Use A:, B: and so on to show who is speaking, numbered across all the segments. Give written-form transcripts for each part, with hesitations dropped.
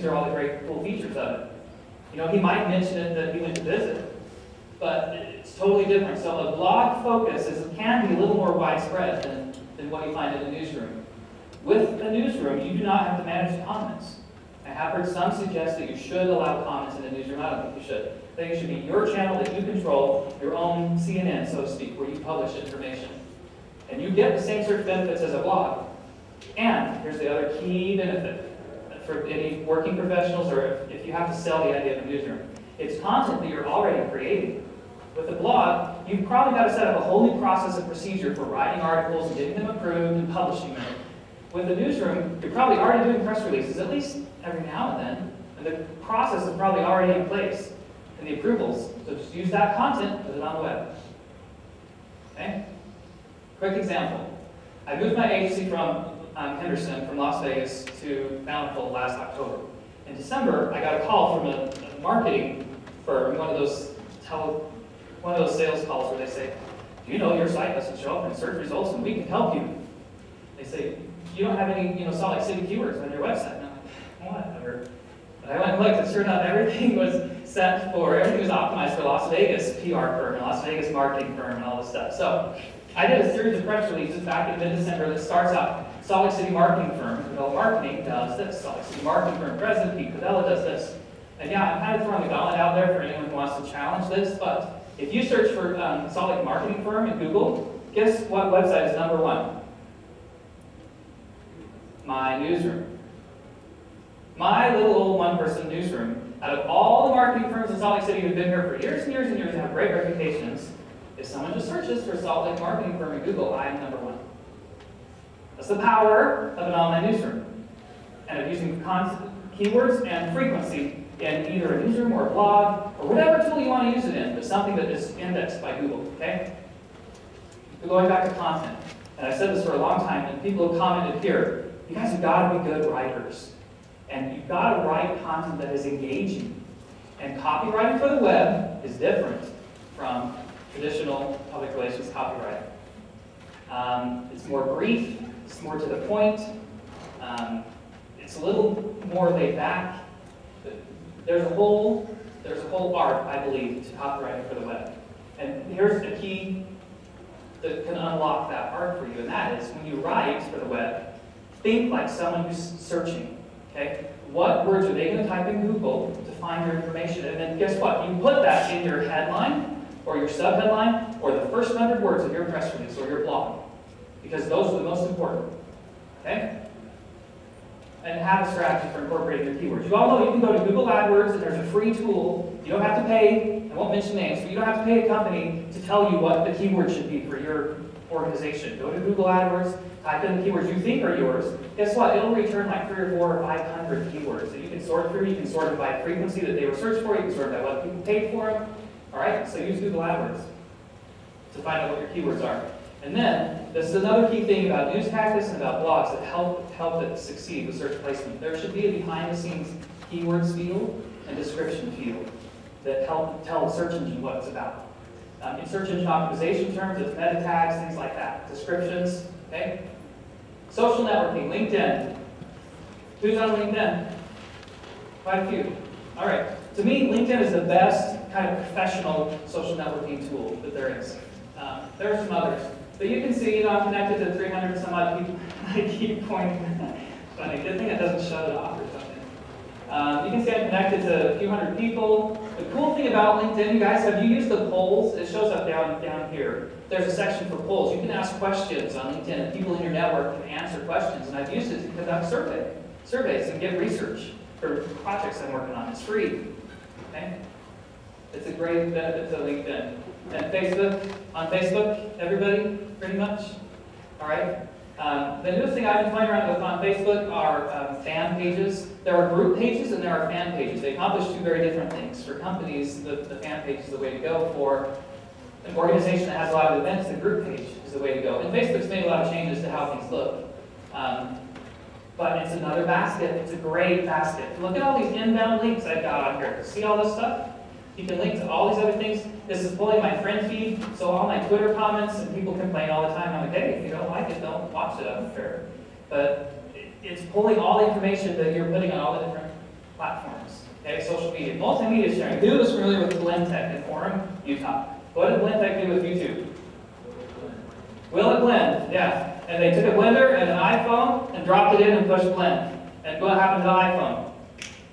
A: these are all the great, cool features of it. You know, he might mention it that he went to visit, but it's totally different. So a blog focus can be a little more widespread than what you find in a newsroom. With a newsroom, you do not have to manage comments. I have heard some suggest that you should allow comments in a newsroom. I don't think you should. I think it should be your channel that you control, your own CNN, so to speak, where you publish information. And you get the same search benefits as a blog. And here's the other key benefit for any working professionals, or if you have to sell the idea of a newsroom. It's content that you're already creating. With a blog, you've probably got to set up a whole new process and procedure for writing articles and getting them approved and publishing them. With a newsroom, you're probably already doing press releases, at least every now and then, and the process is probably already in place, and the approvals. So just use that content, put it on the web. Okay? Quick example. I moved my agency from Henderson, from Las Vegas, to Bountiful last October. In December, I got a call from a marketing firm, one of those sales calls where they say, "Do you know your site doesn't show up in search results, and we can help you?" They say, "You don't have any, Salt Lake City keywords on your website." And I'm like, whatever. But I went and looked, and sure enough, everything was optimized for Las Vegas PR firm, and Las Vegas marketing firm, and all this stuff. So I did a series of press releases back in mid-December that starts out, Salt Lake City marketing firm, Codella Marketing does this. Salt Lake City marketing firm president, Pete Codella, does this. And yeah, I'm kind of throwing the gauntlet out there for anyone who wants to challenge this, but if you search for Salt Lake marketing firm in Google, guess what website is #1? My newsroom. My little old one-person newsroom, out of all the marketing firms in Salt Lake City who've been here for years and years and years and have great reputations, if someone just searches for Salt Lake marketing firm in Google, I am #1. That's the power of an online newsroom, and of using keywords and frequency in either a newsroom or a blog or whatever tool you want to use it in, but something that is indexed by Google. Okay? Going back to content, and I've said this for a long time, and people have commented here, you guys have got to be good writers, and you've got to write content that is engaging. And copywriting for the web is different from traditional public relations copywriting. It's more brief, it's more to the point, it's a little more laid back. There's a whole art, I believe, to copywriting for the web. And here's the key that can unlock that art for you, and that is when you write for the web, think like someone who's searching. Okay? What words are they going to type in Google to find your information? And then guess what? You put that in your headline, or your subheadline, or the first 100 words of your press release or your blog, because those are the most important. Okay? And have a strategy for incorporating your keywords. You all know you can go to Google AdWords, and there's a free tool. You don't have to pay, I won't mention names, but you don't have to pay a company to tell you what the keyword should be for your organization. Go to Google AdWords, type in the keywords you think are yours. Guess what? It'll return like 3 or 4 or 500 keywords that you can sort through. You can sort them by frequency that they were searched for. You can sort it by what people paid for them. All right? So use Google AdWords to find out what your keywords are. And then, this is another key thing about news tactics and about blogs that help it succeed with search placement. There should be a behind-the-scenes keywords field and description field that help tell the search engine what it's about. In search engine optimization terms, it's meta tags, things like that. Descriptions, okay? Social networking, LinkedIn. Who's on LinkedIn? Quite a few. All right. To me, LinkedIn is the best kind of professional social networking tool that there is. There are some others. But you can see, I'm connected to 300 and some odd people. I keep pointing. Funny. Good thing it doesn't shut it off or something. You can see I'm connected to a few hundred people. The cool thing about LinkedIn, you guys, have you used the polls? It shows up down here. There's a section for polls. You can ask questions on LinkedIn, and people in your network can answer questions. And I've used it to conduct surveys and get research for projects I'm working on. It's free. Okay? It's a great benefit to LinkedIn. And Facebook, on Facebook, everybody, pretty much. All right? The newest thing I've been playing around with on Facebook are fan pages. There are group pages and there are fan pages. They accomplish 2 very different things. For companies, the fan page is the way to go. For an organization that has a lot of events, the group page is the way to go. And Facebook's made a lot of changes to how things look. But it's another basket. It's a great basket. Look at all these inbound links I've got on here. See all this stuff? You can link to all these other things. This is pulling my friend feed, so all my Twitter comments, and people complain all the time. I'm like, hey, if you don't like it, don't watch it. I'm fair. But it's pulling all the information that you're putting on all the different platforms. Okay, social media, multimedia sharing. Who is familiar with Blend-Tech in Orem, Utah? What did Blend-Tech do with YouTube? Will it blend? Yeah. And they took a blender and an iPhone and dropped it in and pushed blend. And what happened to the iPhone?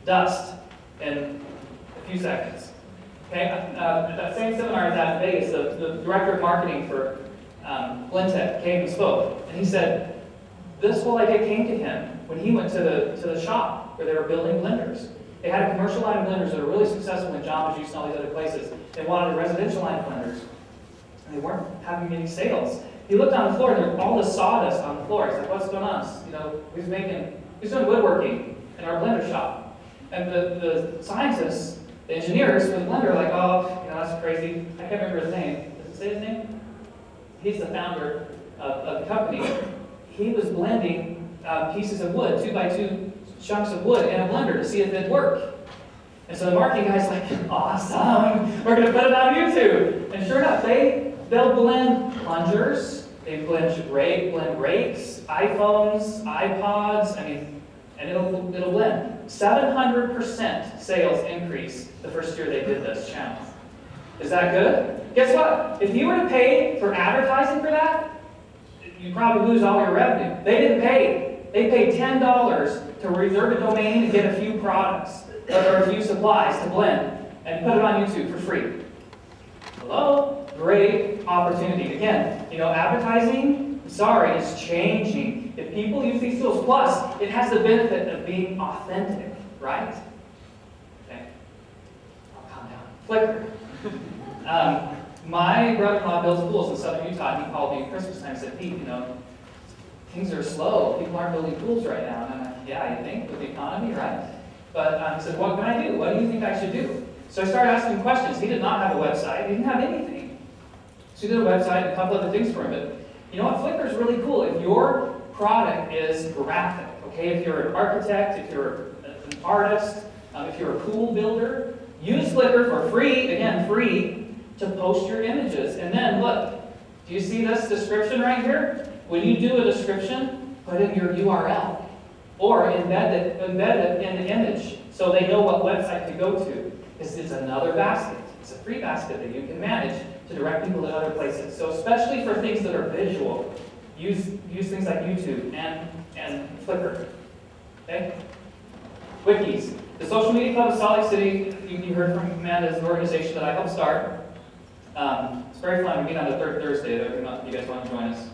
A: Dust in a few seconds. Okay. That same seminar I was at in Vegas, the director of marketing for Blend-Tech came and spoke, and he said this whole idea came to him when he went to the shop where they were building blenders. They had a commercial line of blenders that were really successful in Jamba Juice and all these other places. They wanted a residential line of blenders, and they weren't having any sales. He looked on the floor, and there was all this sawdust on the floor. He's like, "What's going on? You know, who's doing woodworking in our blender shop?" And the scientists, the engineers for the blender, are like, "Oh, you know, that's crazy." I can't remember his name. Does it say his name? He's the founder of the company. He was blending pieces of wood, 2x2 chunks of wood in a blender to see if it'd work. And so the marketing guy's like, "Awesome! We're going to put it on YouTube." And sure enough, they'll blend plungers, they blend rakes, iPhones, iPods. And it'll blend. 700% sales increase the first year they did this channel. Is that good? Guess what? If you were to pay for advertising for that, you'd probably lose all your revenue. They didn't pay. They paid $10 to reserve a domain and get a few products or a few supplies to blend and put it on YouTube for free. Hello? Great opportunity. Again, you know, advertising, sorry, it's changing. If people use these tools, plus it has the benefit of being authentic, right? Okay. I'll calm down. Flickr. My brother-in-law builds pools in southern Utah, and he called me at Christmas time and said, "Pete, you know, things are slow. People aren't building pools right now." And I'm like, "Yeah, you think, with the economy, right?" But he said, "What can I do? What do you think I should do?" So I started asking him questions. He did not have a website. He didn't have anything. So he did a website and a couple other things for him. But you know what? Flickr is really cool. If your product is graphic, okay? If you're an architect, if you're an artist, if you're a pool builder, use Flickr for free, again, free, to post your images. And then look, do you see this description right here? When you do a description, put in your URL or embed it in the image so they know what website to go to. This is another basket. It's a free basket that you can manage to direct people to other places. So especially for things that are visual, use things like YouTube and Flickr. Okay? Wikis. The Social Media Club of Salt Lake City, you heard from Amanda, is an organization that I helped start. It's very fun. We meet on the third Thursday, though, if you guys want to join us.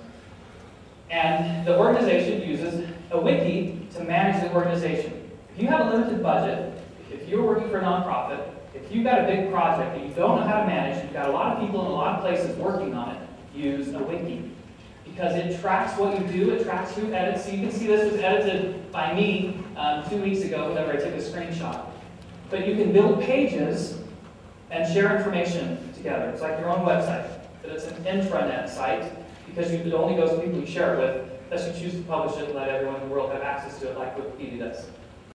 A: And the organization uses a wiki to manage the organization. If you have a limited budget, if you're working for a nonprofit, if you've got a big project that you don't know how to manage, you've got a lot of people in a lot of places working on it, use a wiki. Because it tracks what you do, it tracks who edits. So you can see this was edited by me 2 weeks ago, whenever I took a screenshot. But you can build pages and share information together. It's like your own website, but it's an intranet site because it only goes to people you share it with, unless you choose to publish it and let everyone in the world have access to it like Wikipedia does.